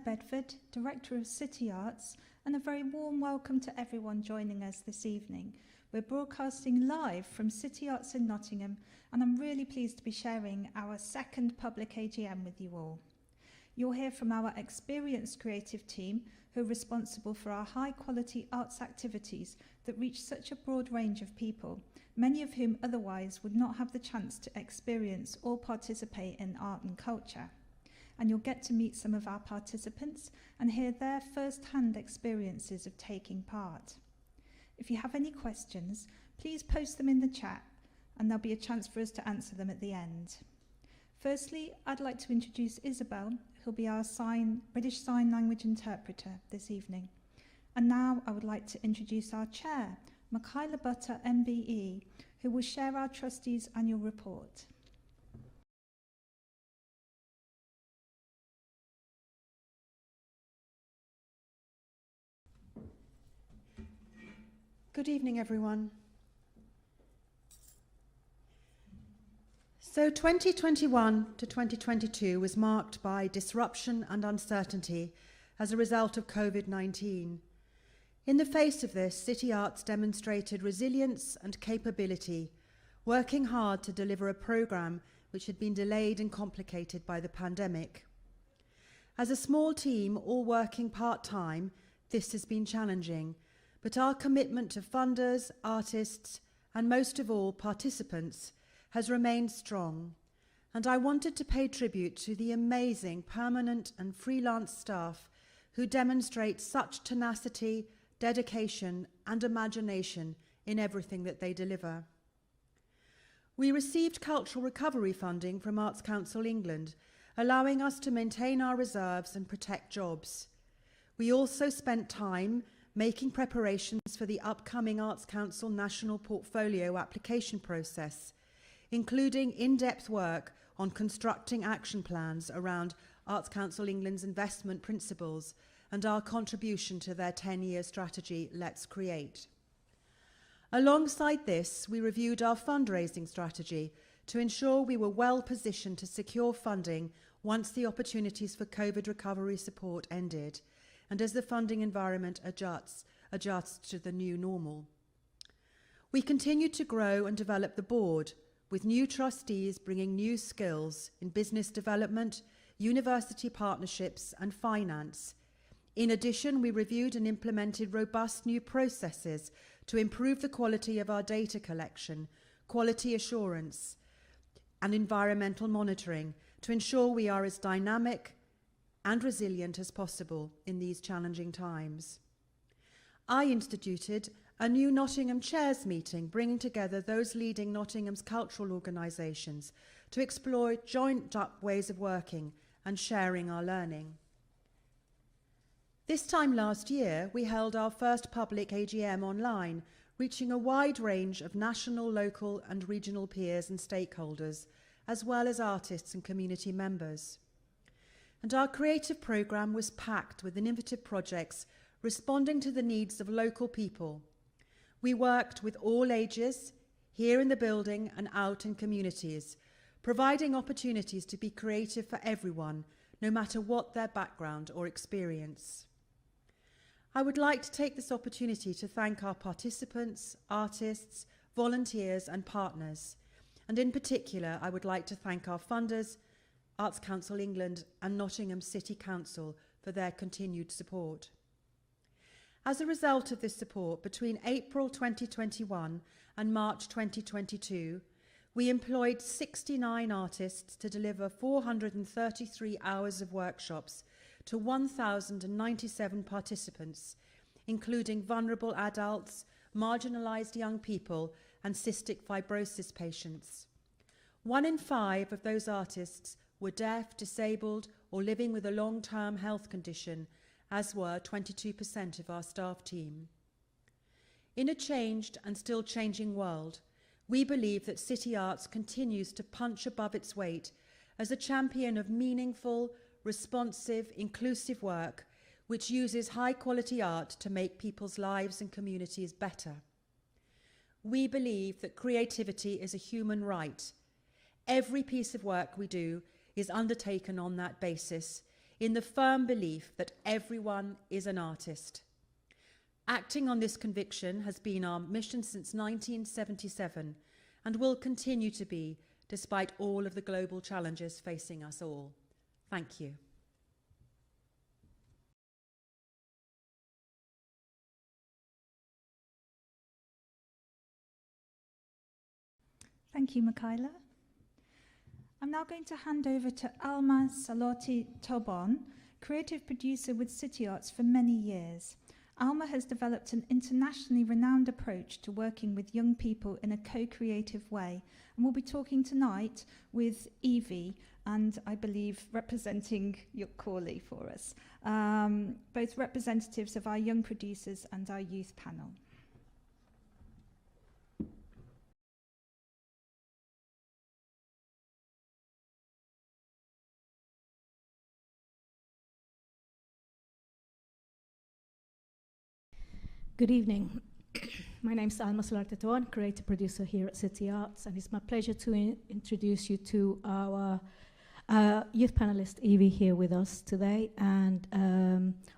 Bedford, Director of City Arts, and a very warm welcome to everyone joining us this evening. We're broadcasting live from City Arts in Nottingham, and I'm really pleased to be sharing our second public AGM with you all. You'll hear from our experienced creative team who are responsible for our high-quality arts activities that reach such a broad range of people, many of whom otherwise would not have the chance to experience or participate in art and culture. And you'll get to meet some of our participants and hear their first-hand experiences of taking part. If you have any questions, please post them in the chat and there'll be a chance for us to answer them at the end. Firstly, I'd like to introduce Isabel, who'll be our British Sign Language interpreter this evening. And now I would like to introduce our chair, Michaela Butter, MBE, who will share our trustees' annual report. Good evening, everyone. So 2021 to 2022 was marked by disruption and uncertainty as a result of COVID-19. In the face of this, City Arts demonstrated resilience and capability, working hard to deliver a programme which had been delayed and complicated by the pandemic. As a small team, all working part-time, this has been challenging, but our commitment to funders, artists, and most of all, participants, has remained strong, and I wanted to pay tribute to the amazing permanent and freelance staff who demonstrate such tenacity, dedication, and imagination in everything that they deliver. We received cultural recovery funding from Arts Council England, allowing us to maintain our reserves and protect jobs. We also spent time making preparations for the upcoming Arts Council National Portfolio application process, including in-depth work on constructing action plans around Arts Council England's investment principles and our contribution to their 10-year strategy, Let's Create. Alongside this, we reviewed our fundraising strategy to ensure we were well positioned to secure funding once the opportunities for COVID recovery support ended, and as the funding environment adjusts to the new normal. We continued to grow and develop the board, with new trustees bringing new skills in business development, university partnerships, and finance. In addition, we reviewed and implemented robust new processes to improve the quality of our data collection, quality assurance, and environmental monitoring to ensure we are as dynamic and resilient as possible in these challenging times. I instituted a new Nottingham Chairs meeting, bringing together those leading Nottingham's cultural organisations to explore joined-up ways of working and sharing our learning. This time last year, we held our first public AGM online, reaching a wide range of national, local and regional peers and stakeholders, as well as artists and community members. And our creative programme was packed with innovative projects responding to the needs of local people. We worked with all ages, here in the building and out in communities, providing opportunities to be creative for everyone, no matter what their background or experience. I would like to take this opportunity to thank our participants, artists, volunteers and partners. And in particular, I would like to thank our funders, Arts Council England and Nottingham City Council for their continued support. As a result of this support, between April 2021 and March 2022, we employed 69 artists to deliver 433 hours of workshops to 1,097 participants, including vulnerable adults, marginalised young people and cystic fibrosis patients. 1 in 5 of those artists were deaf, disabled or living with a long-term health condition, as were 22% of our staff team. In a changed and still changing world, we believe that City Arts continues to punch above its weight as a champion of meaningful, responsive, inclusive work which uses high-quality art to make people's lives and communities better. We believe that creativity is a human right. Every piece of work we do is undertaken on that basis, in the firm belief that everyone is an artist. Acting on this conviction has been our mission since 1977 and will continue to be despite all of the global challenges facing us all. Thank you. Thank you, Michaela. I'm now going to hand over to Alma Salotti Tobon, creative producer with City Arts for many years. Alma has developed an internationally renowned approach to working with young people in a co-creative way, and we'll be talking tonight with Evie, and I believe representing Yukali for us, both representatives of our young producers and our youth panel. Good evening. My name is Alma Salotti Tobon, creative producer here at City Arts, and it's my pleasure to introduce you to our youth panelist Evie here with us today. And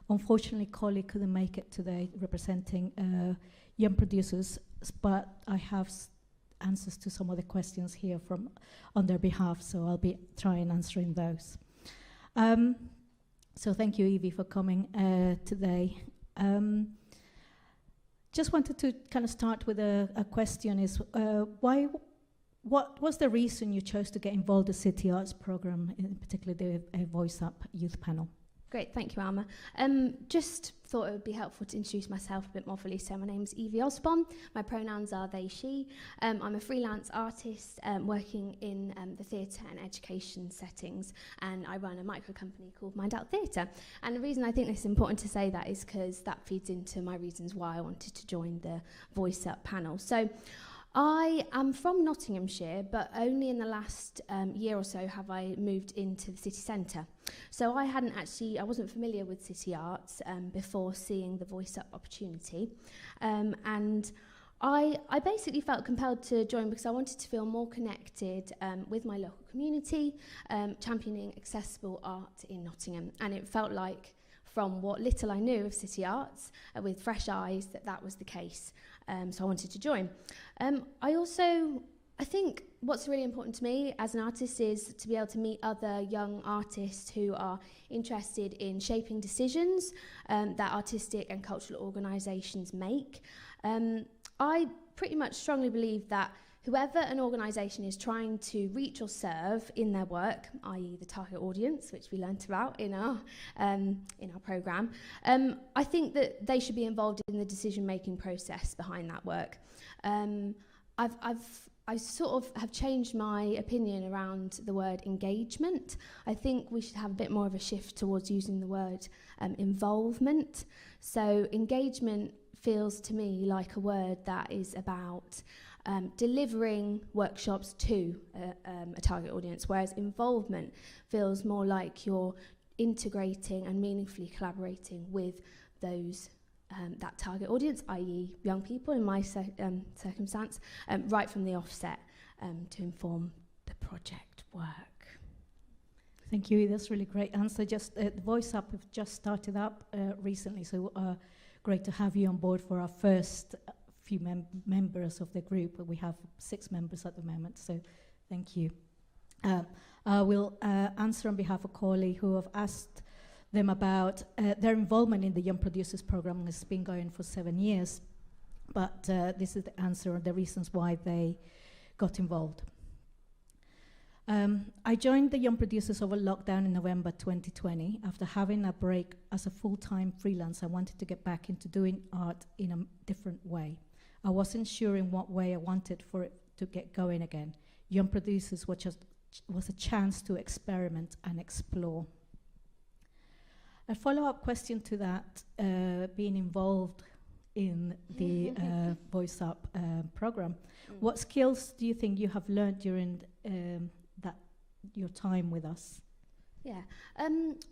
unfortunately, Collie couldn't make it today, representing young producers, but I have answers to some of the questions here on their behalf, so I'll be trying answering those. So thank you, Evie, for coming today. Just wanted to kind of start with a question is, what was the reason you chose to get involved in the City Arts programme, in particular the Voice Up youth panel? Great, thank you, Alma. Just thought it would be helpful to introduce myself a bit more fully. So my name's Evie Osborne. My pronouns are they, she. I'm a freelance artist working in the theatre and education settings, and I run a micro company called Mind Out Theatre. And the reason I think it's important to say that is because that feeds into my reasons why I wanted to join the Voice Up panel. So I am from Nottinghamshire, but only in the last year or so have I moved into the city centre. So I wasn't familiar with City Arts before seeing the Voice Up opportunity. And I basically felt compelled to join because I wanted to feel more connected with my local community, championing accessible art in Nottingham. And it felt like, from what little I knew of City Arts, with fresh eyes, that was the case. So I wanted to join. I think what's really important to me as an artist is to be able to meet other young artists who are interested in shaping decisions that artistic and cultural organisations make. I pretty much strongly believe that whoever an organisation is trying to reach or serve in their work, i.e. the target audience, which we learnt about in our programme, I think that they should be involved in the decision-making process behind that work. I sort of have changed my opinion around the word engagement. I think we should have a bit more of a shift towards using the word involvement. So engagement feels to me like a word that is about delivering workshops to a target audience, whereas involvement feels more like you're integrating and meaningfully collaborating with those that target audience, i.e. young people in my circumstance, right from the offset to inform the project work. Thank you, that's a really great answer. Just the Voice Up have just started up recently, so great to have you on board for our first few members of the group. We have 6 members at the moment, so thank you. I will answer on behalf of Corley, who have asked them about their involvement in the Young Producers Programme. It's been going for 7 years, but this is the answer and the reasons why they got involved. I joined the Young Producers over lockdown in November 2020. After having a break as a full-time freelance, I wanted to get back into doing art in a different way. I wasn't sure in what way I wanted for it to get going again. Young Producers was a chance to experiment and explore. A follow-up question to that, being involved in the Voice Up program, what skills do you think you have learned during your time with us? Yeah,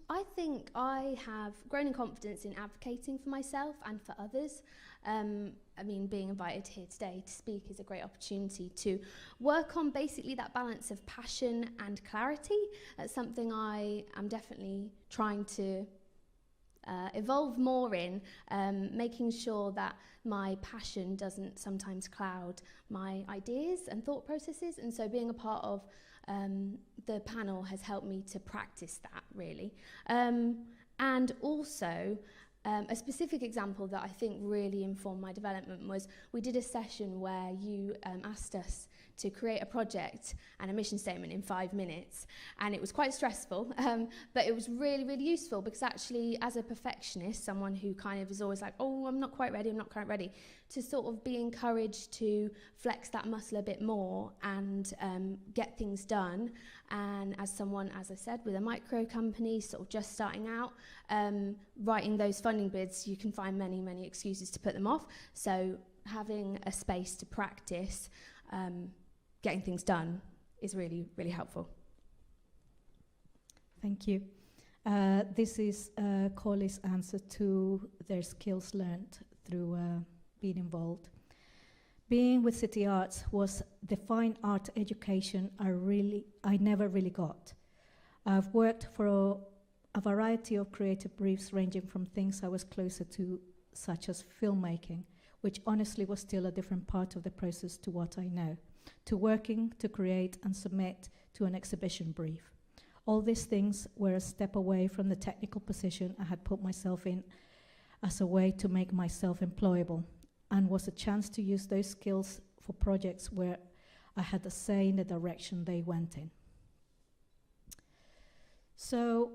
I think I have grown in confidence in advocating for myself and for others. I mean, being invited here today to speak is a great opportunity to work on basically that balance of passion and clarity. That's something I am definitely trying to evolve more in, making sure that my passion doesn't sometimes cloud my ideas and thought processes. And so being a part of the panel has helped me to practice that, really. And also, a specific example that I think really informed my development was we did a session where you asked us to create a project and a mission statement in 5 minutes, and it was quite stressful, but it was really, really useful, because actually, as a perfectionist, someone who kind of is always like, oh, I'm not quite ready, to sort of be encouraged to flex that muscle a bit more and get things done. And as someone, as I said, with a micro company sort of just starting out, writing those funding bids, you can find many, many excuses to put them off. So having a space to practice getting things done is really, really helpful. Thank you. This is Corley's answer to their skills learned through being involved. Being with City Arts was the fine art education I never really got. I've worked for a variety of creative briefs, ranging from things I was closer to, such as filmmaking, which honestly was still a different part of the process to what I know, to working to create and submit to an exhibition brief. All these things were a step away from the technical position I had put myself in as a way to make myself employable, and was a chance to use those skills for projects where I had a say in the direction they went in. So,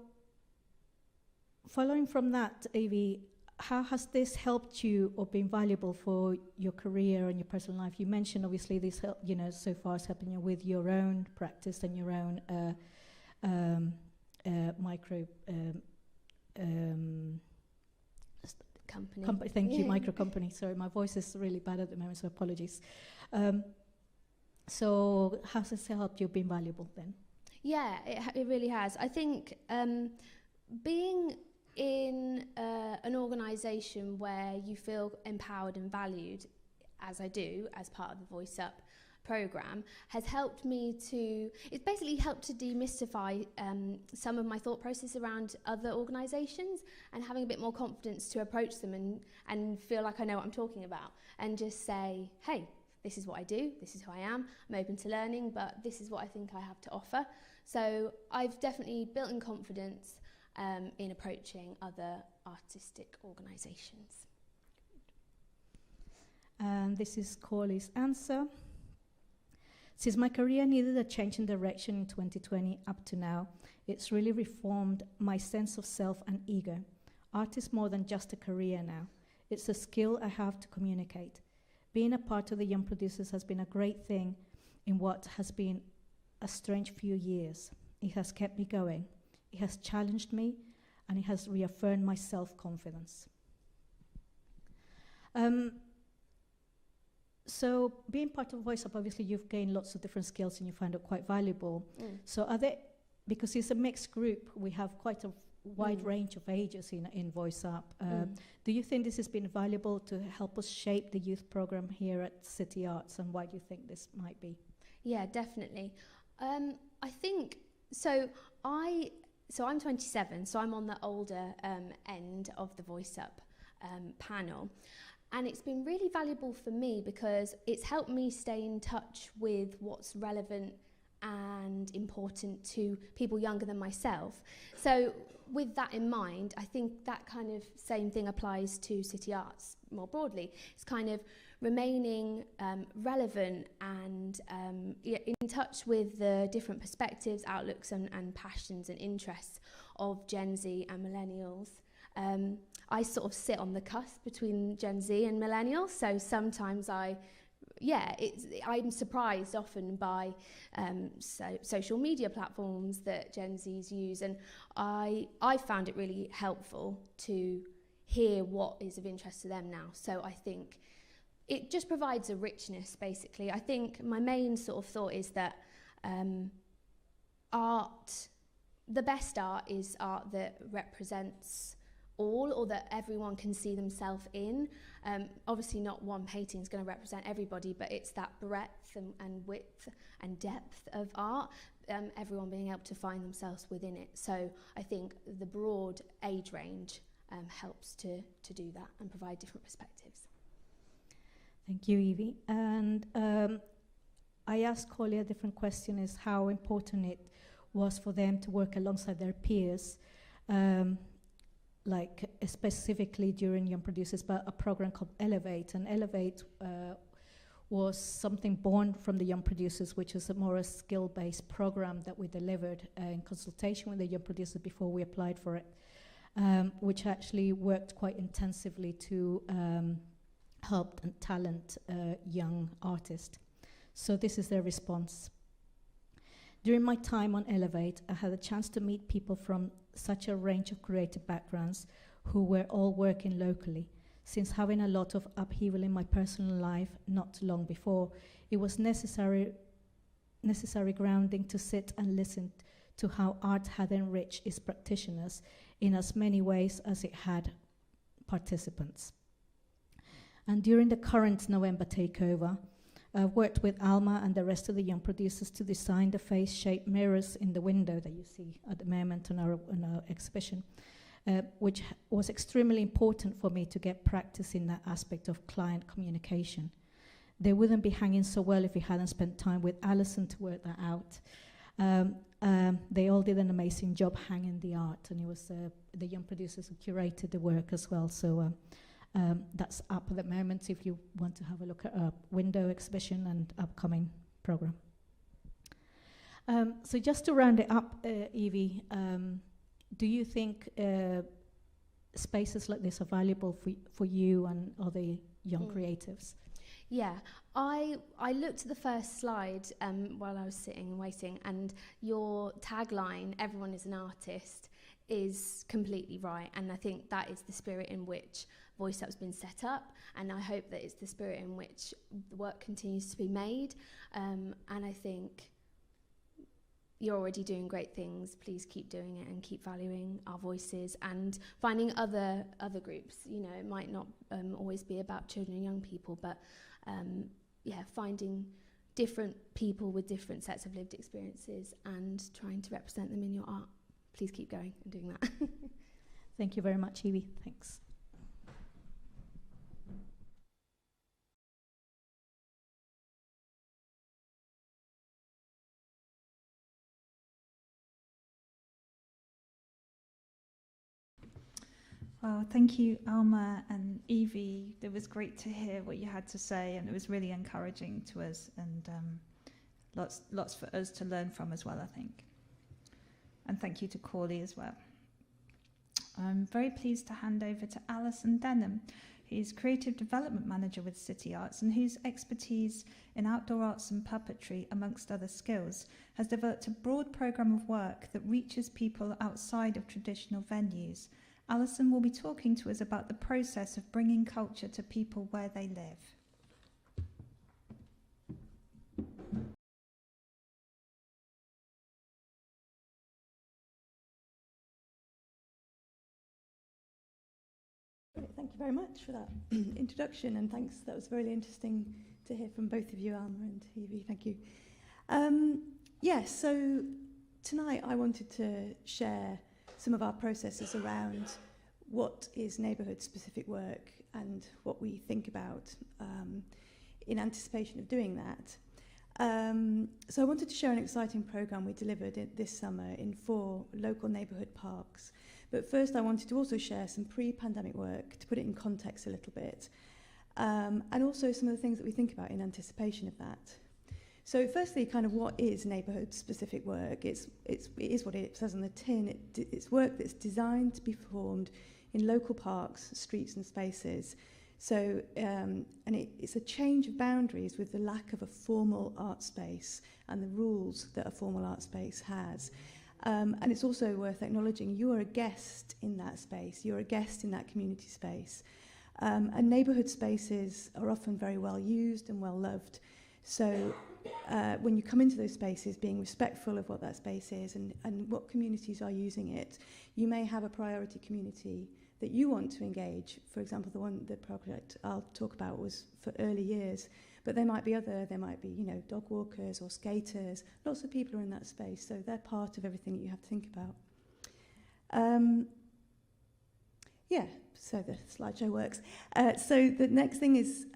following from that, Evie, how has this helped you or been valuable for your career and your personal life? You mentioned obviously this, so far is helping you with your own practice and your own micro company. Thank you, micro company. Sorry, my voice is really bad at the moment, so apologies. So how has this helped you been valuable then? Yeah, it really has. I think being in an organisation where you feel empowered and valued, as I do, as part of the Voice Up programme, has helped me to, it's basically helped to demystify some of my thought process around other organisations, and having a bit more confidence to approach them and feel like I know what I'm talking about, and just say, hey, this is what I do, this is who I am, I'm open to learning, but this is what I think I have to offer. So I've definitely built in confidence in approaching other artistic organisations. And this is Corley's answer. Since my career needed a change in direction in 2020 up to now, it's really reformed my sense of self and ego. Art is more than just a career now. It's a skill I have to communicate. Being a part of the Young Producers has been a great thing in what has been a strange few years. It has kept me going. It has challenged me, and it has reaffirmed my self-confidence. So being part of Voice Up, obviously you've gained lots of different skills and you find it quite valuable. So are there, because it's a mixed group, we have quite a wide range of ages in Voice Up. Do you think this has been valuable to help us shape the youth program here at City Arts, and why do you think this might be? Yeah, definitely. I think, I'm 27, so I'm on the older end of the Voice Up panel. And it's been really valuable for me because it's helped me stay in touch with what's relevant and important to people younger than myself. So with that in mind, I think that kind of same thing applies to City Arts more broadly. It's kind of remaining relevant and in touch with the different perspectives, outlooks and passions and interests of Gen Z and millennials. I sort of sit on the cusp between Gen Z and millennials, so sometimes I'm surprised often by social media platforms that Gen Zs use, and I found it really helpful to hear what is of interest to them now. So I think it just provides a richness, basically. I think my main sort of thought is that art the best art is art that represents all, or that everyone can see themselves in. Obviously not one painting is going to represent everybody, but it's that breadth and width and depth of art, everyone being able to find themselves within it. So I think the broad age range helps to do that and provide different perspectives. Thank you, Evie. And I asked Holly a different question, is how important it was for them to work alongside their peers, like specifically during Young Producers, but a program called Elevate. And Elevate was something born from the Young Producers, which is a more skill-based program that we delivered in consultation with the Young Producers before we applied for it, which actually worked quite intensively to help and talent young artists. So this is their response. During my time on Elevate, I had a chance to meet people from such a range of creative backgrounds who were all working locally. Since having a lot of upheaval in my personal life not too long before, it was necessary grounding to sit and listen to how art had enriched its practitioners in as many ways as it had participants. And during the current November takeover, I've worked with Alma and the rest of the Young Producers to design the face-shaped mirrors in the window that you see at the moment on our exhibition, which was extremely important for me to get practice in that aspect of client communication. They wouldn't be hanging so well if we hadn't spent time with Alison to work that out. They all did an amazing job hanging the art, and it was the Young Producers who curated the work as well. So that's up at the moment if you want to have a look at our window exhibition and upcoming program. So just to round it up, Evie, do you think spaces like this are valuable for you and other young creatives? Yeah, I looked at the first slide while I was sitting and waiting, and your tagline, "Everyone is an artist," is completely right, and I think that is the spirit in which Voice Up's been set up, and I hope that it's the spirit in which the work continues to be made, and I think you're already doing great things. Please keep doing it and keep valuing our voices and finding other groups. You know, it might not always be about children and young people, but yeah, finding different people with different sets of lived experiences and trying to represent them in your art. Please keep going and doing that. Thank you very much, Evie. Thanks. Well, thank you, Alma and Evie. It was great to hear what you had to say, and it was really encouraging to us, and lots for us to learn from as well, I think. And thank you to Corley as well. I'm very pleased to hand over to Alison Denham, who's Creative Development Manager with City Arts, and whose expertise in outdoor arts and puppetry, amongst other skills, has developed a broad programme of work that reaches people outside of traditional venues. Alison will be talking to us about the process of bringing culture to people where they live. Thank you very much for that introduction, and thanks. That was really interesting to hear from both of you, Alma and Evie. Thank you. Yes, so tonight I wanted to share some of our processes around what is neighbourhood-specific work and what we think about in anticipation of doing that. So I wanted to share an exciting programme we delivered this summer in 4 local neighbourhood parks. But first I wanted to also share some pre-pandemic work to put it in context a little bit, and also some of the things that we think about in anticipation of that. So firstly, kind of what is neighbourhood-specific work? It is what it says on the tin. It's work that's designed to be performed in local parks, streets and spaces. So, and it's a change of boundaries with the lack of a formal art space and the rules that a formal art space has. And it's also worth acknowledging you are a guest in that space. You're a guest in that community space. And neighbourhood spaces are often very well used and well loved. So when you come into those spaces, being respectful of what that space is and what communities are using it. You may have a priority community that you want to engage. For example, the project I'll talk about was for early years, but there might be there might be, dog walkers or skaters. Lots of people are in that space, so they're part of everything that you have to think about. So the slideshow works. So the next thing is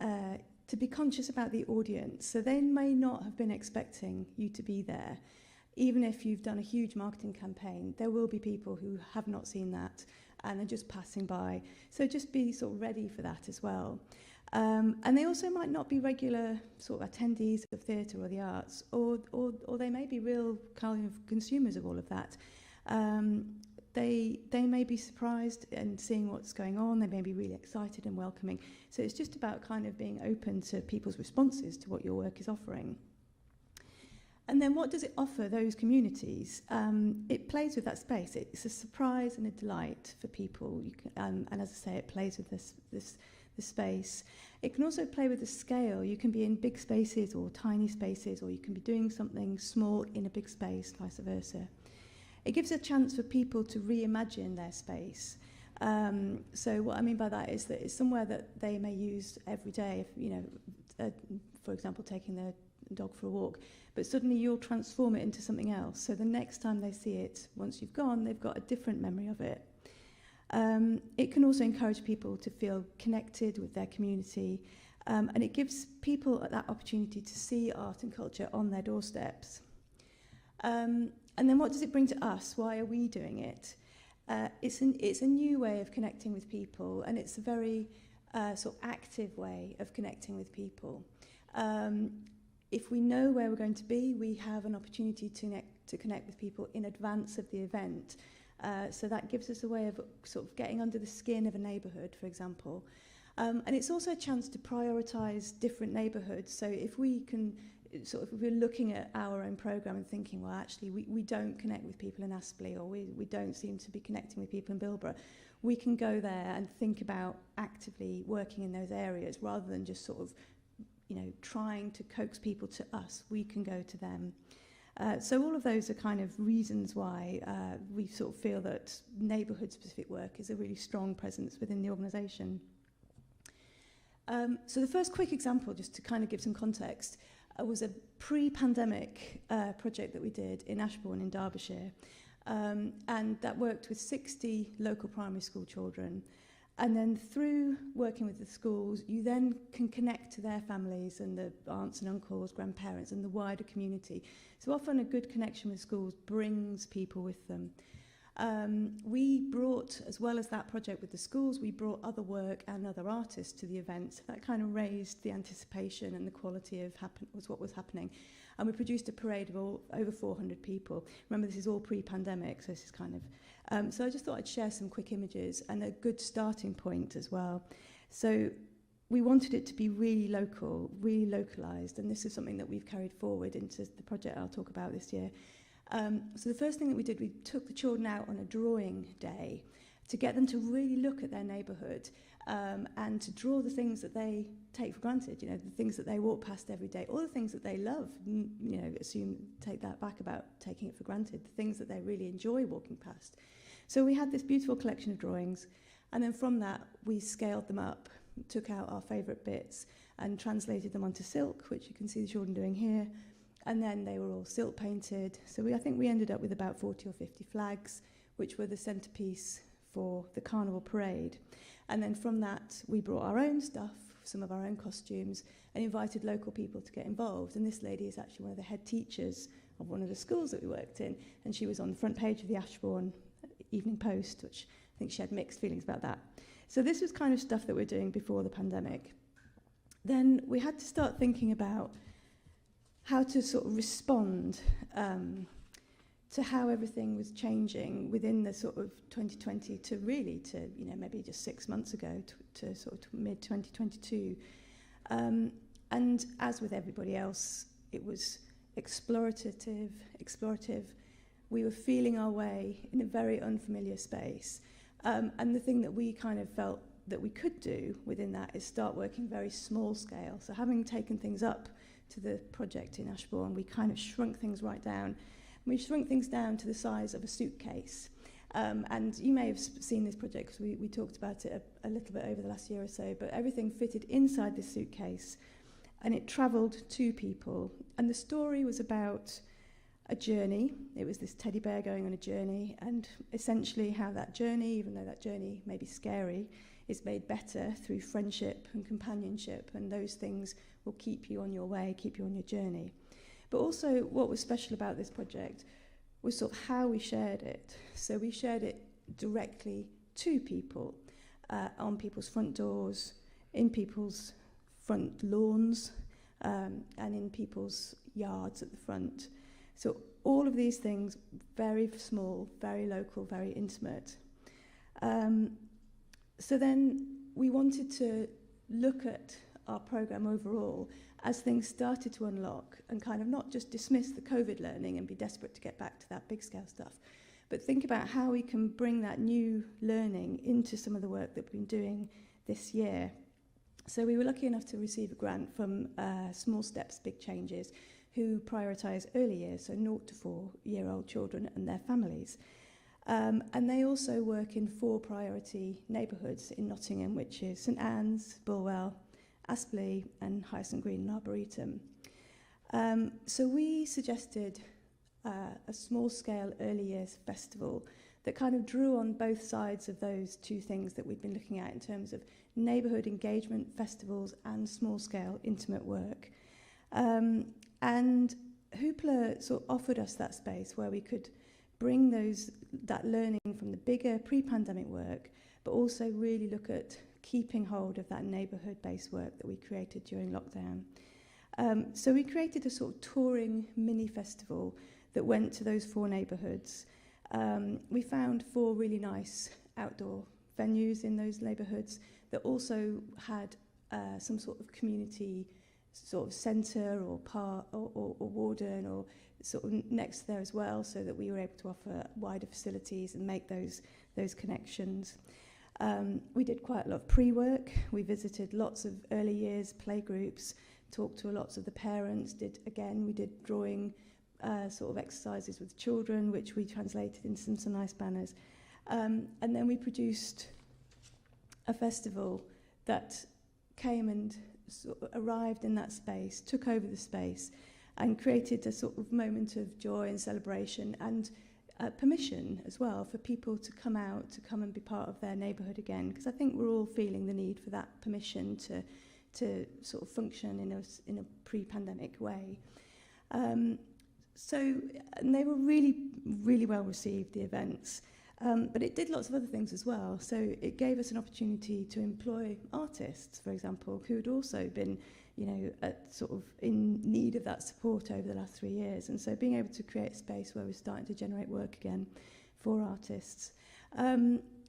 to be conscious about the audience. So they may not have been expecting you to be there. Even if you've done a huge marketing campaign, there will be people who have not seen that and are just passing by. So just be sort of ready for that as well. And they also might not be regular sort of attendees of theatre or the arts, or they may be real kind of consumers of all of that. They may be surprised and seeing what's going on. They may be really excited and welcoming. So it's just about kind of being open to people's responses to what your work is offering. And then what does it offer those communities? It plays with that space. It's a surprise and a delight for people. And as I say, it plays with the space. It can also play with the scale. You can be in big spaces or tiny spaces, or you can be doing something small in a big space, vice versa. It gives a chance for people to reimagine their space. So what I mean by that is that it's somewhere that they may use every day, for example, taking their dog for a walk, but suddenly you'll transform it into something else. So the next time they see it, once you've gone, they've got a different memory of it. It can also encourage people to feel connected with their community, and it gives people that opportunity to see art and culture on their doorsteps. And then what does it bring to us? Why are we doing it? It's a new way of connecting with people, and it's a very sort of active way of connecting with people. If we know where we're going to be, we have an opportunity to connect with people in advance of the event. So that gives us a way of sort of getting under the skin of a neighbourhood, for example. And it's also a chance to prioritise different neighbourhoods. So if we can if we're looking at our own programme and thinking, well, actually, we don't connect with people in Aspley, or we don't seem to be connecting with people in Bilborough, we can go there and think about actively working in those areas rather than just sort of, trying to coax people to us. We can go to them. So all of those are kind of reasons why we sort of feel that neighbourhood-specific work is a really strong presence within the organisation. So the first quick example, just to kind of give some context, was a pre-pandemic project that we did in Ashbourne in Derbyshire. And that worked with 60 local primary school children. And then through working with the schools, you then can connect to their families and the aunts and uncles, grandparents, and the wider community. So often a good connection with schools brings people with them. We brought, as well as that project with the schools, we brought other work and other artists to the event. So that kind of raised the anticipation and the quality of what was happening. And we produced a parade of over 400 people. Remember, this is all pre-pandemic, so this is kind of... so I just thought I'd share some quick images and a good starting point as well. So we wanted it to be really local, really localised, and this is something that we've carried forward into the project I'll talk about this year. So the first thing that we did, we took the children out on a drawing day to get them to really look at their neighbourhood and to draw the things that they take for granted, the things that they walk past every day, all the things that they love, take that back about taking it for granted, the things that they really enjoy walking past. So we had this beautiful collection of drawings, and then from that we scaled them up, took out our favourite bits and translated them onto silk, which you can see the children doing here. And then they were all silk painted. So I think we ended up with about 40 or 50 flags, which were the centrepiece for the carnival parade. And then from that, we brought our own stuff, some of our own costumes, and invited local people to get involved. And this lady is actually one of the head teachers of one of the schools that we worked in. And she was on the front page of the Ashbourne Evening Post, which I think she had mixed feelings about that. So this was kind of stuff that we're doing before the pandemic. Then we had to start thinking about how to sort of respond to how everything was changing within the sort of 2020 to maybe just 6 months ago to sort of mid-2022. And as with everybody else, it was explorative. We were feeling our way in a very unfamiliar space. And the thing that we kind of felt that we could do within that is start working very small scale. So having taken things up to the project in Ashbourne, we kind of shrunk things right down. We shrunk things down to the size of a suitcase. And you may have seen this project because we talked about it a little bit over the last year or so, but everything fitted inside this suitcase and it travelled to people. And the story was about a journey. It was this teddy bear going on a journey, and essentially how that journey, even though that journey may be scary, is made better through friendship and companionship, and those things will keep you on your way, keep you on your journey. But also what was special about this project was sort of how we shared it. So we shared it directly to people, on people's front doors, in people's front lawns, and in people's yards at the front. So all of these things, very small, very local, very intimate. So then we wanted to look at our programme overall as things started to unlock and kind of not just dismiss the COVID learning and be desperate to get back to that big scale stuff, but think about how we can bring that new learning into some of the work that we've been doing this year. So we were lucky enough to receive a grant from Small Steps, Big Changes, who prioritise early years, so 0 to 4-year-old children and their families. And they also work in 4 priority neighbourhoods in Nottingham, which is St Anne's, Bulwell, Aspley and Hyacinth Green and Arboretum. So we suggested a small-scale early years festival that kind of drew on both sides of those two things that we'd been looking at in terms of neighbourhood engagement festivals and small-scale intimate work. And Hoopla sort of offered us that space where we could bring that learning from the bigger pre-pandemic work, but also really look at keeping hold of that neighbourhood-based work that we created during lockdown. So we created a sort of touring mini festival that went to those 4 neighbourhoods. We found 4 really nice outdoor venues in those neighbourhoods that also had some sort of community sort of centre or park or warden or sort of next there as well, so that we were able to offer wider facilities and make those connections. We did quite a lot of pre-work. We visited lots of early years playgroups, talked to lots of the parents, we did drawing sort of exercises with children, which we translated into some nice banners. And then we produced a festival that came and sort of arrived in that space, took over the space, and created a sort of moment of joy and celebration and permission as well for people to come out, to come and be part of their neighbourhood again. Because I think we're all feeling the need for that permission to sort of function in a pre-pandemic way. So and they were really, really well received, the events. But it did lots of other things as well. So it gave us an opportunity to employ artists, for example, who had also been, sort of in need of that support over the last 3 years. And so being able to create a space where we're starting to generate work again for artists.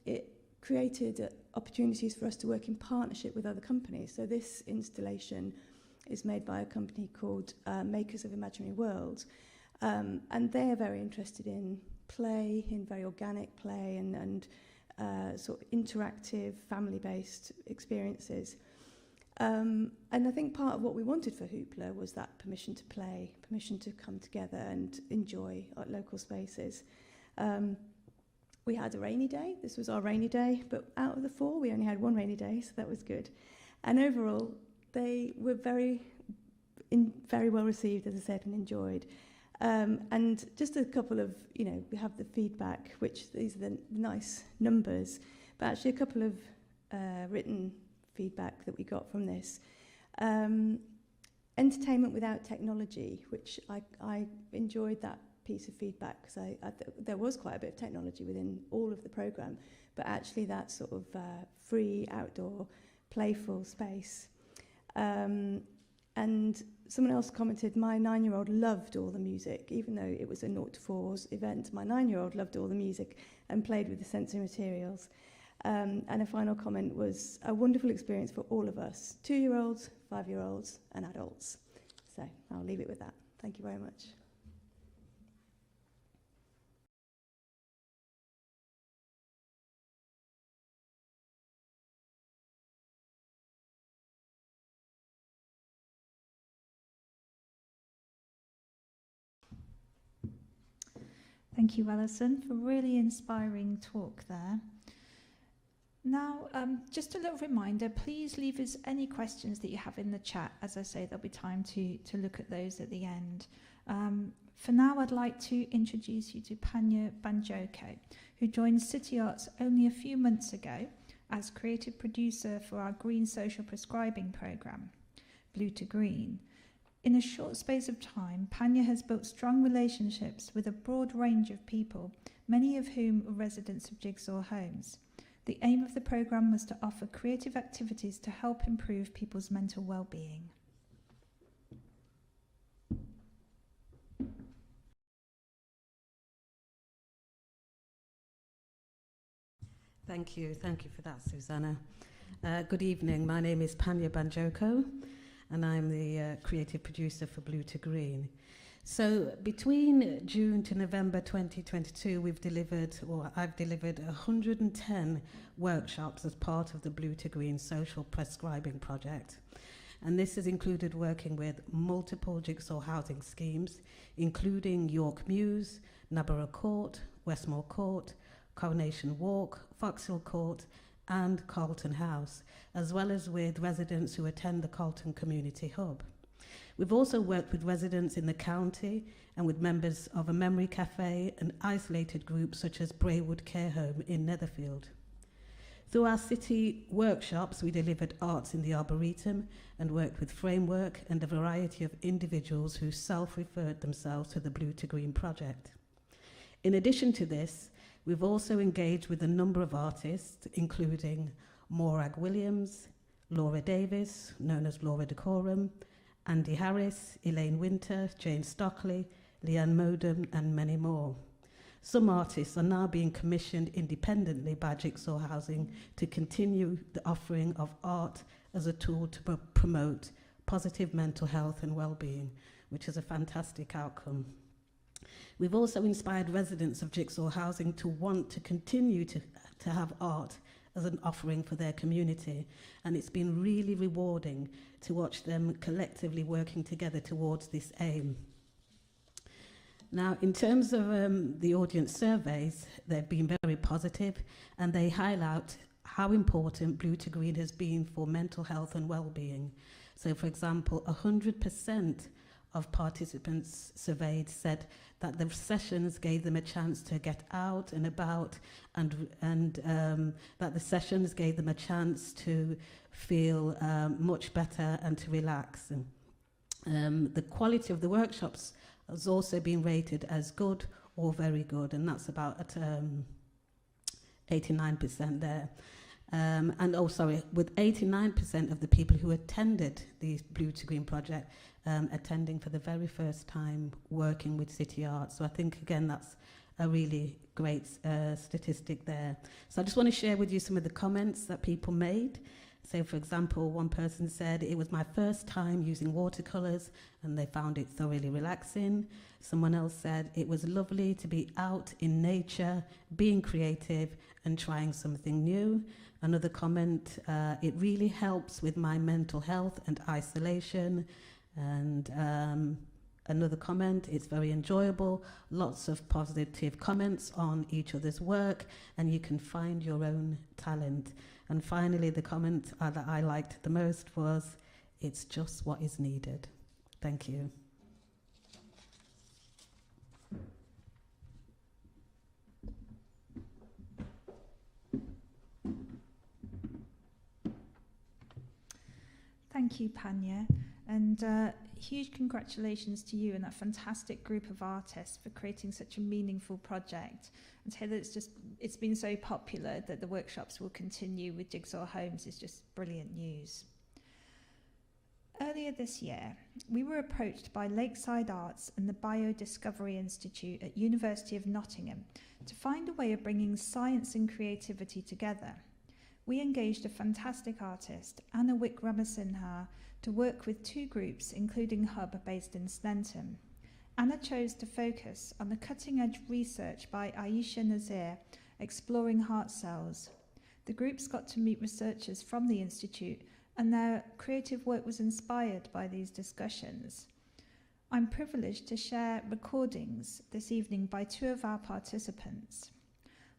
It created opportunities for us to work in partnership with other companies. So this installation is made by a company called Makers of Imaginary Worlds. And they're very interested in play, in very organic play and sort of interactive, family-based experiences. And I think part of what we wanted for Hoopla was that permission to play, permission to come together and enjoy our local spaces. We had a rainy day. This was our rainy day, but out of the 4, we only had 1 rainy day, so that was good. And overall, they were very well received, as I said, and enjoyed. And just a couple of, we have the feedback, which these are the nice numbers, but actually a couple of written feedback that we got from this. Entertainment without technology, which I enjoyed that piece of feedback because there was quite a bit of technology within all of the programme, but actually that sort of free, outdoor, playful space. And someone else commented, my 9-year-old loved all the music, even though it was a 0 to 4s event. My 9-year-old loved all the music and played with the sensory materials. And a final comment was a wonderful experience for all of us, 2-year-olds, 5-year-olds and adults. So I'll leave it with that. Thank you very much. Thank you, Alison, for a really inspiring talk there. Now, just a little reminder, please leave us any questions that you have in the chat. As I say, there'll be time to look at those at the end. For now, I'd like to introduce you to Panya Banjoko, who joined City Arts only a few months ago as creative producer for our Green Social Prescribing programme, Blue to Green. In a short space of time, Panya has built strong relationships with a broad range of people, many of whom are residents of Jigsaw Homes. The aim of the programme was to offer creative activities to help improve people's mental well-being. Thank you for that, Susanna. Good evening, my name is Panya Banjoko, and I'm the creative producer for Blue to Green. So between June to November 2022, I've delivered 110 workshops as part of the Blue to Green social prescribing project. And this has included working with multiple Jigsaw housing schemes, including York Mews, Narborough Court, Westmore Court, Coronation Walk, Foxhill Court, and Carlton House, as well as with residents who attend the Carlton Community Hub. We've also worked with residents in the county and with members of a memory cafe and isolated groups such as Braywood Care Home in Netherfield. Through our city workshops, we delivered arts in the Arboretum and worked with Framework and a variety of individuals who self-referred themselves to the Blue to Green project. In addition to this, we've also engaged with a number of artists, including Morag Williams, Laura Davis, known as Laura Decorum, Andy Harris, Elaine Winter, Jane Stockley, Leanne Modem, and many more. Some artists are now being commissioned independently by Jigsaw Housing to continue the offering of art as a tool to promote positive mental health and well-being, which is a fantastic outcome. We've also inspired residents of Jigsaw Housing to want to continue to have art as an offering for their community, and it's been really rewarding to watch them collectively working together towards this aim. Now, in terms of the audience surveys, they've been very positive, and they highlight how important Blue to Green has been for mental health and well-being. So, for example, 100% of participants surveyed said that the sessions gave them a chance to get out and about, and that the sessions gave them a chance to feel much better and to relax. And the quality of the workshops has also been rated as good or very good, and that's about 89% there. With 89% of the people who attended the Blue to Green project attending for the very first time working with City Arts. So I think, again, that's a really great statistic there. So I just want to share with you some of the comments that people made. So, for example, one person said, "It was my first time using watercolours and they found it thoroughly relaxing." Someone else said, "It was lovely to be out in nature, being creative and trying something new." Another comment, "It really helps with my mental health and isolation." And another comment, "It's very enjoyable, lots of positive comments on each other's work, and you can find your own talent." And finally, the comment that I liked the most was, "It's just what is needed." Thank you. Thank you, Panya, and huge congratulations to you and that fantastic group of artists for creating such a meaningful project. And to hear that it's been so popular that the workshops will continue with Jigsaw Homes is just brilliant news. Earlier this year, we were approached by Lakeside Arts and the Biodiscovery Institute at University of Nottingham to find a way of bringing science and creativity together. We engaged a fantastic artist, Anna Wickramasinghe, to work with two groups, including Hub, based in Sneinton. Anna chose to focus on the cutting-edge research by Aisha Nazir, exploring heart cells. The groups got to meet researchers from the Institute, and their creative work was inspired by these discussions. I'm privileged to share recordings this evening by two of our participants.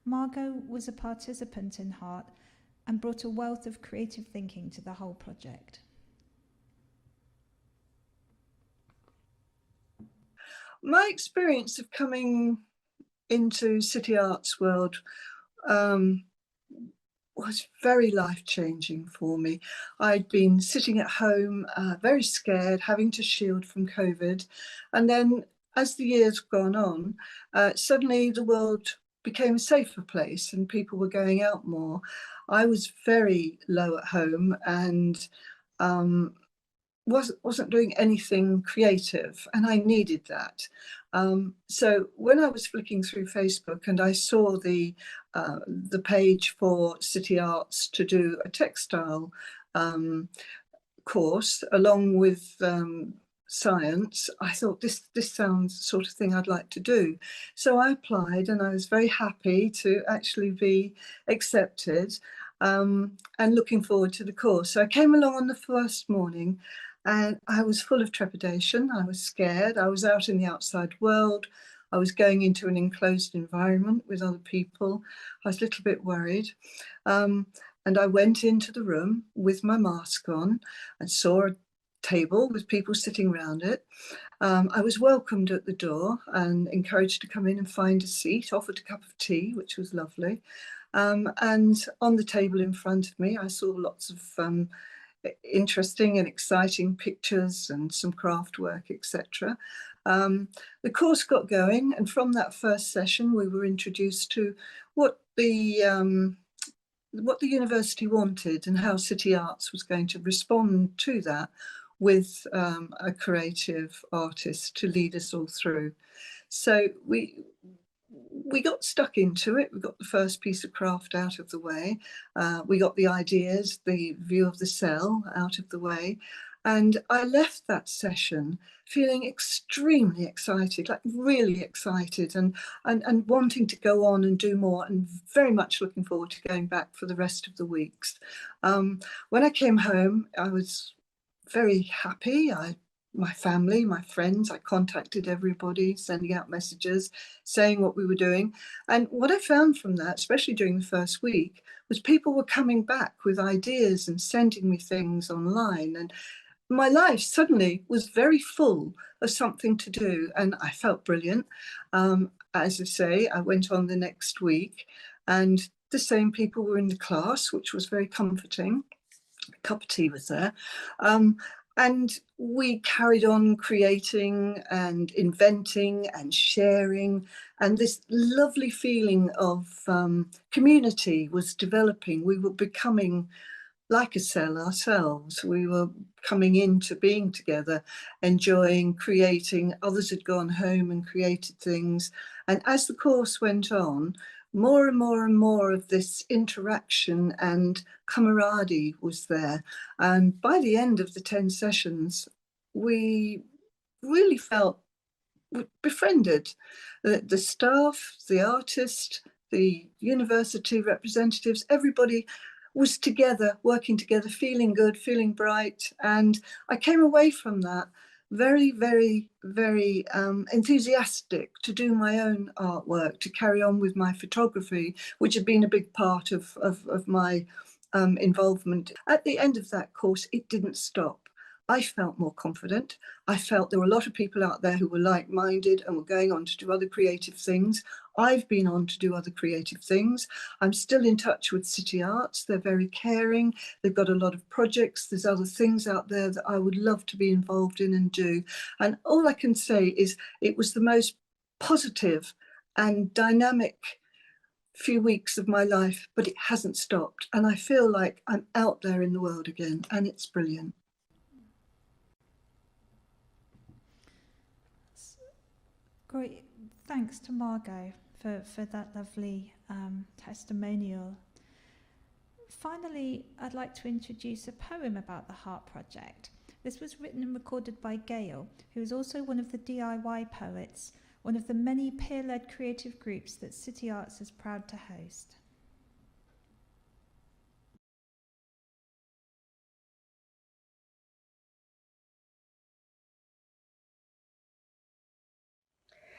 Margot was a participant in Heart and brought a wealth of creative thinking to the whole project. My experience of coming into City Arts World was very life-changing for me. I'd been sitting at home, very scared, having to shield from COVID. And then as the years gone on, suddenly the world became a safer place and people were going out more. I was very low at home and wasn't doing anything creative, and I needed that. So when I was flicking through Facebook and I saw the page for City Arts to do a textile course along with science, I thought this sounds the sort of thing I'd like to do. So I applied and I was very happy to actually be accepted and looking forward to the course. So I came along on the first morning and I was full of trepidation. I was scared. I was out in the outside world. I was going into an enclosed environment with other people. I was a little bit worried. And I went into the room with my mask on and saw a table with people sitting around it. I was welcomed at the door and encouraged to come in and find a seat, offered a cup of tea, which was lovely. And on the table in front of me, I saw lots of interesting and exciting pictures and some craft work, etc. The course got going, and from that first session, we were introduced to what the university wanted and how City Arts was going to respond to that with a creative artist to lead us all through. So we got stuck into it. We got the first piece of craft out of the way. We got the ideas, the view of the cell out of the way. And I left that session feeling extremely excited, like really excited and wanting to go on and do more, and very much looking forward to going back for the rest of the weeks. When I came home, I was very happy. My family, my friends, I contacted everybody, sending out messages, saying what we were doing. And what I found from that, especially during the first week, was people were coming back with ideas and sending me things online. And my life suddenly was very full of something to do, and I felt brilliant. As I say, I went on the next week and the same people were in the class, which was very comforting. A cup of tea was there. And we carried on creating and inventing and sharing, and this lovely feeling of community was developing. We were becoming like a cell ourselves. We were coming into being together, enjoying, creating. Others had gone home and created things. And as the course went on, more and more and more of this interaction and camaraderie was there. And by the end of the 10 sessions, we really felt befriended. The staff, the artist, the university representatives, everybody was together, working together, feeling good, feeling bright. And I came away from that very, very, very enthusiastic to do my own artwork, to carry on with my photography, which had been a big part of my involvement. At the end of that course, it didn't stop. I felt more confident. I felt there were a lot of people out there who were like-minded and were going on to do other creative things. I've been on to do other creative things. I'm still in touch with City Arts. They're very caring. They've got a lot of projects. There's other things out there that I would love to be involved in and do. And all I can say is it was the most positive and dynamic few weeks of my life, but it hasn't stopped. And I feel like I'm out there in the world again, and it's brilliant. Great. Thanks to Margot for that lovely testimonial. Finally, I'd like to introduce a poem about the Heart Project. This was written and recorded by Gail, who is also one of the DIY poets, one of the many peer-led creative groups that City Arts is proud to host.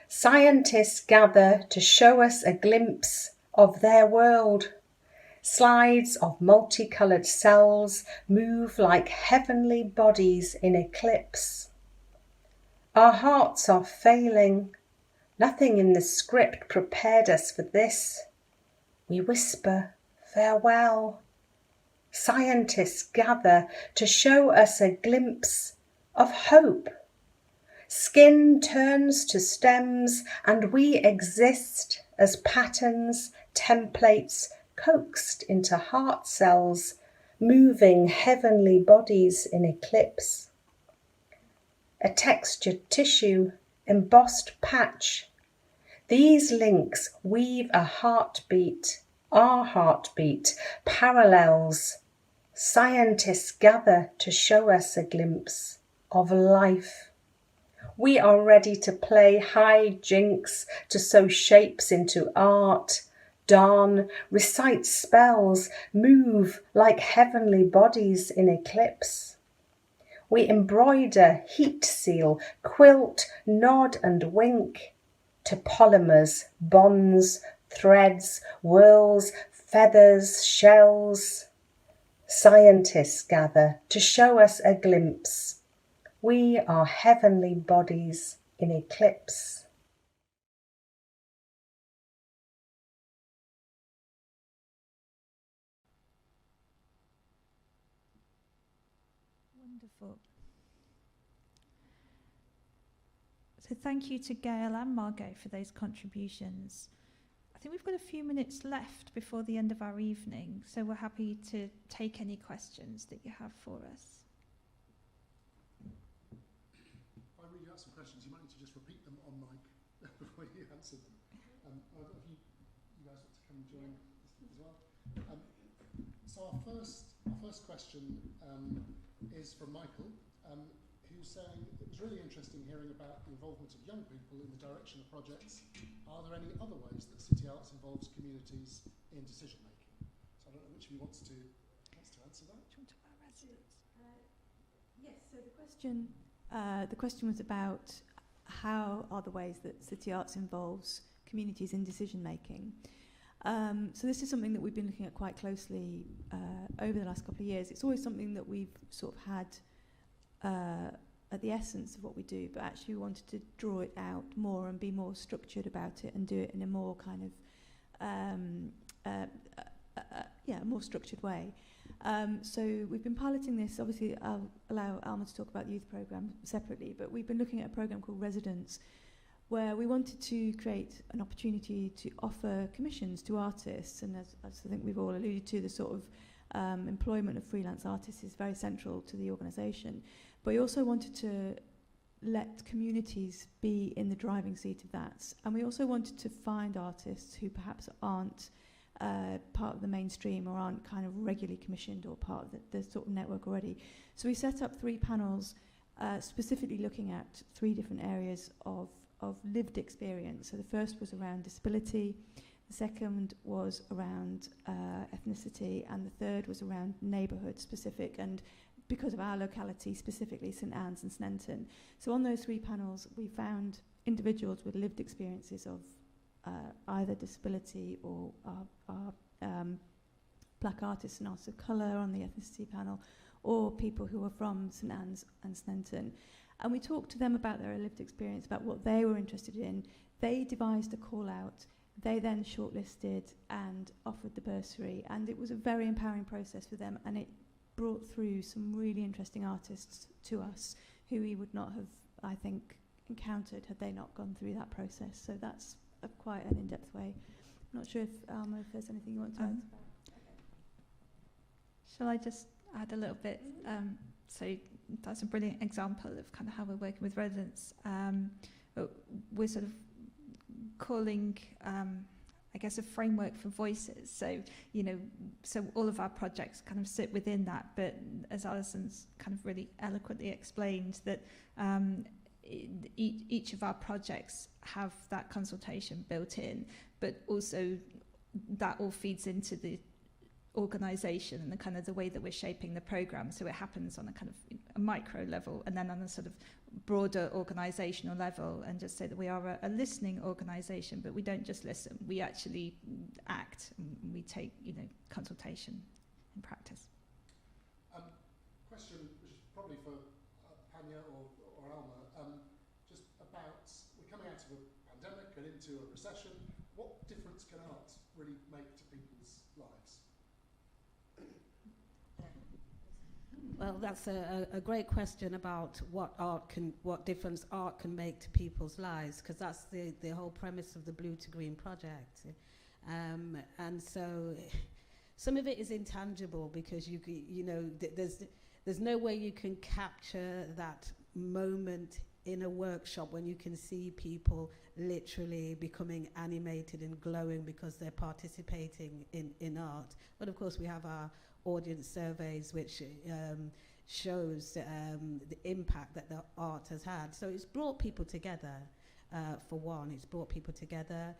Scientists gather to show us a glimpse of their world. Slides of multicoloured cells move like heavenly bodies in eclipse. Our hearts are failing. Nothing in the script prepared us for this. We whisper farewell. Scientists gather to show us a glimpse of hope. Skin turns to stems and we exist as patterns, templates, coaxed into heart cells, moving heavenly bodies in eclipse. A textured tissue, embossed patch. These links weave a heartbeat, our heartbeat, parallels. Scientists gather to show us a glimpse of life. We are ready to play high jinks, to sew shapes into art, darn, recite spells, move like heavenly bodies in eclipse. We embroider, heat seal, quilt, nod and wink to polymers, bonds, threads, whirls, feathers, shells. Scientists gather to show us a glimpse. We are heavenly bodies in eclipse. Wonderful. So thank you to Gail and Margot for those contributions. I think we've got a few minutes left before the end of our evening, so we're happy to take any questions that you have for us. If I read you out some questions, you might need to just repeat them on mic before you answer them. If you guys want to come and join as well. So our first question is from Michael, who's saying it was really interesting hearing about the involvement of young people in the direction of projects. Are there any other ways that City Arts involves communities in decision making? So I don't know which of you wants to answer that. Do you want to talk about residents? Yes, so the question was about how are the ways that City Arts involves communities in decision making. So this is something that we've been looking at quite closely over the last couple of years. It's always something that we've sort of had at the essence of what we do, but actually we wanted to draw it out more and be more structured about it and do it in a more kind of more structured way. So we've been piloting this. Obviously, I'll allow Alma to talk about the youth programme separately, but we've been looking at a programme called Residents, where we wanted to create an opportunity to offer commissions to artists, and as I think we've all alluded to, the sort of employment of freelance artists is very central to the organisation. But we also wanted to let communities be in the driving seat of that, and we also wanted to find artists who perhaps aren't part of the mainstream or aren't kind of regularly commissioned or part of the sort of network already. So we set up 3 panels specifically looking at 3 different areas of lived experience. So the first was around disability, the second was around ethnicity, and the third was around neighbourhood specific, and because of our locality, specifically St Anne's and Sneinton. So on those 3 panels, we found individuals with lived experiences of either disability or black artists and artists of colour on the ethnicity panel, or people who are from St Anne's and Sneinton. And we talked to them about their lived experience, about what they were interested in. They devised a call out. They then shortlisted and offered the bursary. And it was a very empowering process for them. And it brought through some really interesting artists to us who we would not have, I think, encountered had they not gone through that process. So that's quite an in-depth way. I'm not sure if, Alma, if there's anything you want to add. Shall I just add a little bit? So that's a brilliant example of kind of how we're working with residents. We're sort of calling, I guess, a framework for voices. So, so all of our projects kind of sit within that. But as Alison's kind of really eloquently explained, that each of our projects have that consultation built in, but also that all feeds into the organisation and the kind of the way that we're shaping the programme. So it happens on a kind of a micro level, and then on a sort of broader organisational level and just say that we are a listening organisation, but we don't just listen, we actually act, and we take, consultation in practice. Question, which is probably for Panya or Alma, just about, we're coming out of a pandemic and into a recession. What difference can art really make to people's lives? Well, that's a great question about what difference art can make to people's lives, because that's the whole premise of the Blue to Green project. And so some of it is intangible, because there's no way you can capture that moment in a workshop when you can see people literally becoming animated and glowing because they're participating in art. But of course we have our audience surveys, which shows the impact that the art has had. So it's brought people together, for one. It's brought people together.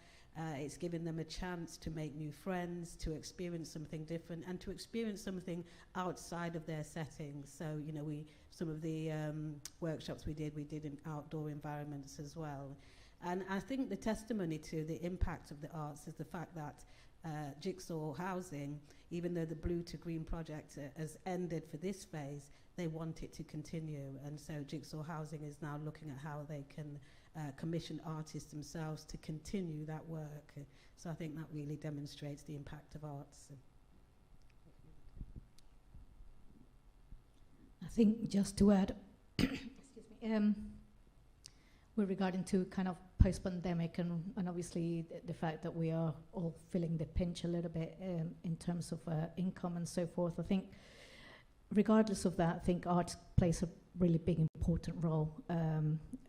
It's given them a chance to make new friends, to experience something different, and to experience something outside of their settings. So, some of the workshops we did in outdoor environments as well. And I think the testimony to the impact of the arts is the fact that Jigsaw Housing, even though the Blue to Green project has ended for this phase, they want it to continue. And so Jigsaw Housing is now looking at how they can commission artists themselves to continue that work. So I think that really demonstrates the impact of arts. I think just to add, excuse me, with regarding to kind of post-pandemic and obviously the fact that we are all feeling the pinch a little bit in terms of income and so forth, I think regardless of that, I think art plays a really big important role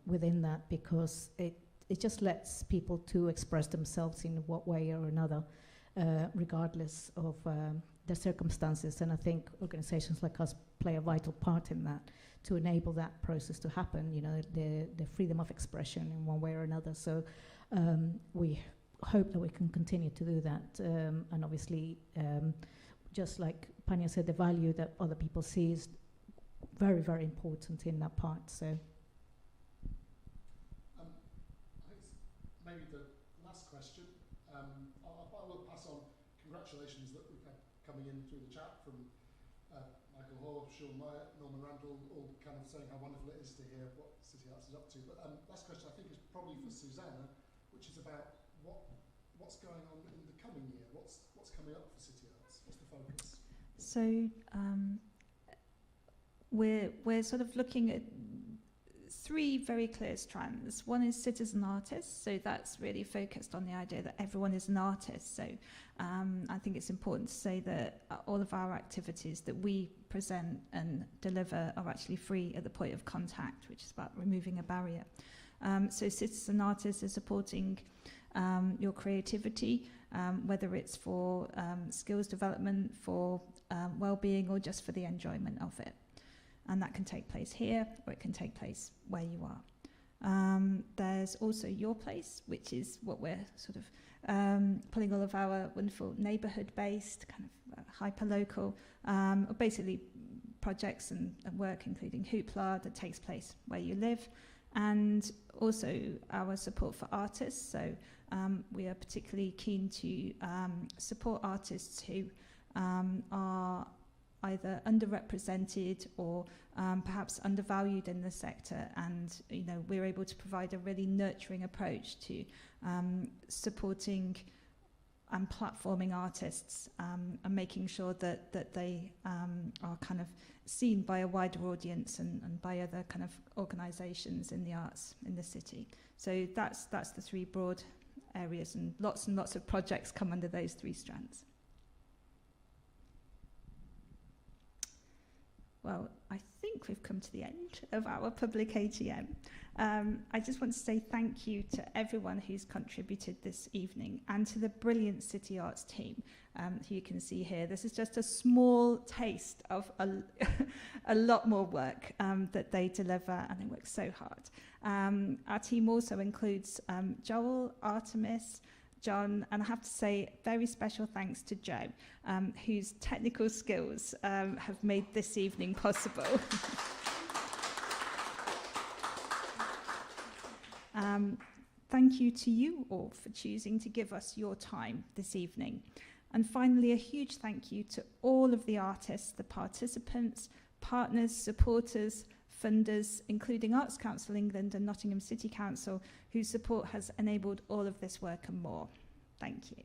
within that, because it just lets people to express themselves in what way or another, regardless of the circumstances. And I think organizations like us play a vital part in that, to enable that process to happen, the freedom of expression in one way or another. So we hope that we can continue to do that. And obviously, just like Panya said, the value that other people see is very, very important in that part. So I think maybe the last question. I will pass on congratulations that we've had coming in through the chat from Michael Hall, Sean Meyer, Norman Randall, all kind of saying how wonderful it is to hear what City Arts is up to. But last question I think is probably for Susanna, which is about what's going on in the coming year. What's coming up for City Arts? What's the focus? So we're sort of looking at three very clear strands. One is citizen artists, so that's really focused on the idea that everyone is an artist. So I think it's important to say that all of our activities that we present and deliver are actually free at the point of contact, which is about removing a barrier. So citizen artists are supporting your creativity, whether it's for skills development, for well-being, or just for the enjoyment of it. And that can take place here, or it can take place where you are. There's also Your Place, which is what we're sort of pulling all of our wonderful neighbourhood-based, kind of hyper-local, basically projects and work, including Hoopla, that takes place where you live. And also our support for artists. So we are particularly keen to support artists who are either underrepresented or perhaps undervalued in the sector, and we're able to provide a really nurturing approach to supporting and platforming artists and making sure that they are kind of seen by a wider audience and by other kind of organisations in the arts in the city. So that's the three broad areas, and lots of projects come under those three strands. Well, I think we've come to the end of our public AGM. I just want to say thank you to everyone who's contributed this evening, and to the brilliant City Arts team who you can see here. This is just a small taste of a lot more work that they deliver, and they work so hard. Our team also includes Joel, Artemis, John, and I have to say very special thanks to Joe, whose technical skills have made this evening possible. Thank you to you all for choosing to give us your time this evening. And finally, a huge thank you to all of the artists, the participants, partners, supporters, funders, including Arts Council England and Nottingham City Council, whose support has enabled all of this work and more. Thank you.